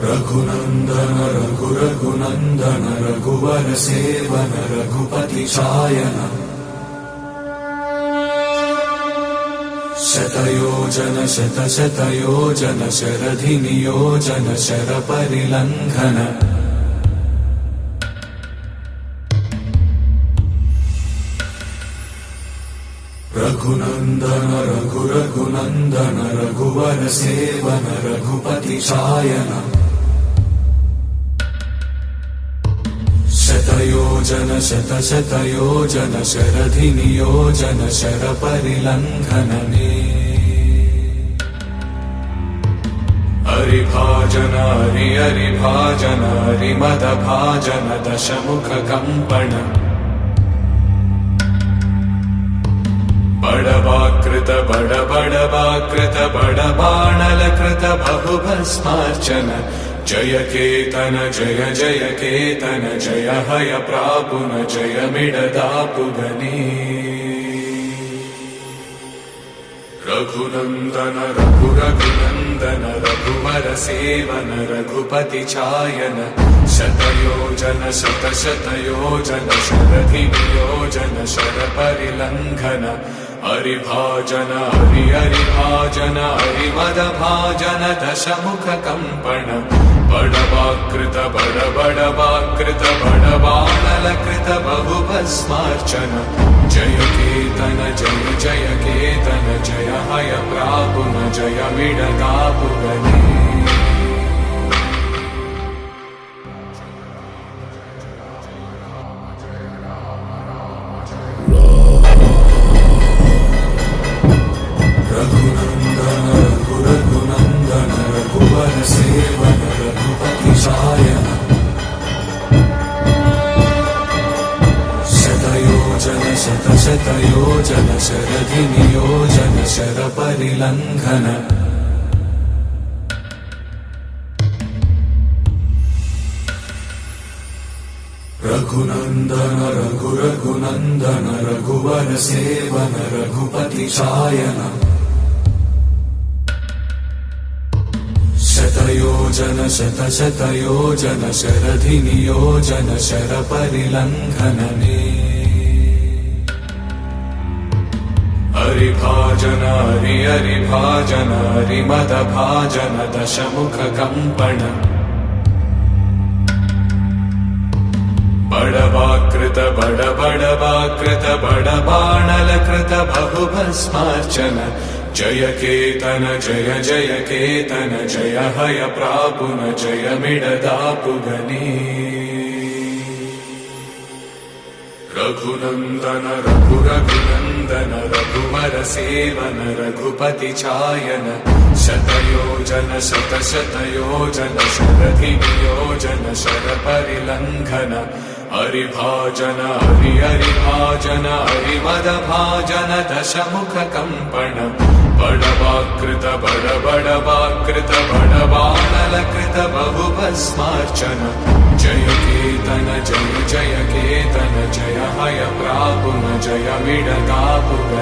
रघुनंदन रघुरघुनंदन रघुवर सेवन रघुपति शायन शतयोजन शतशतयोजन शरधि नियोजन शर परिलंघन रघुनंदन रघुरघुनंदन रघुवर सेवन रघुपति शायन शतयोजन शतशतयोजन शरधि नियोजन शर परिलंघनने हरिभाजन हरिभाजन हरिमदभाजन दशमुख कंपन बड़वाकृत बड़वाकृत बड़बाणलकृत बहुभस्मार्चन जय केतन जय जय केतन जय हय प्रापुन जय मिडदापुगने रघुनंदन रघुरघुनंदन रघुवर सेवन रघुपति चायन शतयोजन शतशतयोजन शरधि नियोजन शर परिलंघन हरिभाजन हरिभाजन हरिमदभाजन दशमुख कंपन बड़वाकृत बड़वाकृत बड़बाणलकृत बहुभस्मार्चन जय केतन जय जय केतन जय हय प्रापुन जय मिडदापुगने रघुनंदन रघुरघुनंदन रघुवर सेवन रघुपति शायन शतयोजन शतशतयोजन शरधि नियोजन शर परिलंघन रघुनंदन रघुरघुनंदन रघुवर सेवन रघुपति शायन शतयोजन शतशतयोजन शरधि नियोजन शर परिलंघनने हरिभाजन हरिभाजन हरिमदभाजन दशमुख कंपन बड़वाकृत बड़वाकृत बड़बाणलकृत बहुभस्मार्चन जय केतन जय जय केतन जय हय प्रापुन जय मिडदापुगने रघुनंदन रघुरघुनंदन रघुवर सेवन रघुपति चायन शतयोजन शतशतयोजन शरधि नियोजन शर परिलंघन हरिभाजन हरिभाजन हरिमदभाजन दशमुख कंपन बड़वाकृत बड़वाकृत बड़बाणलकृत बहुभस्मार्चन जय केतन जय जय केतन जय हय प्रापुन जय मिडदापुगने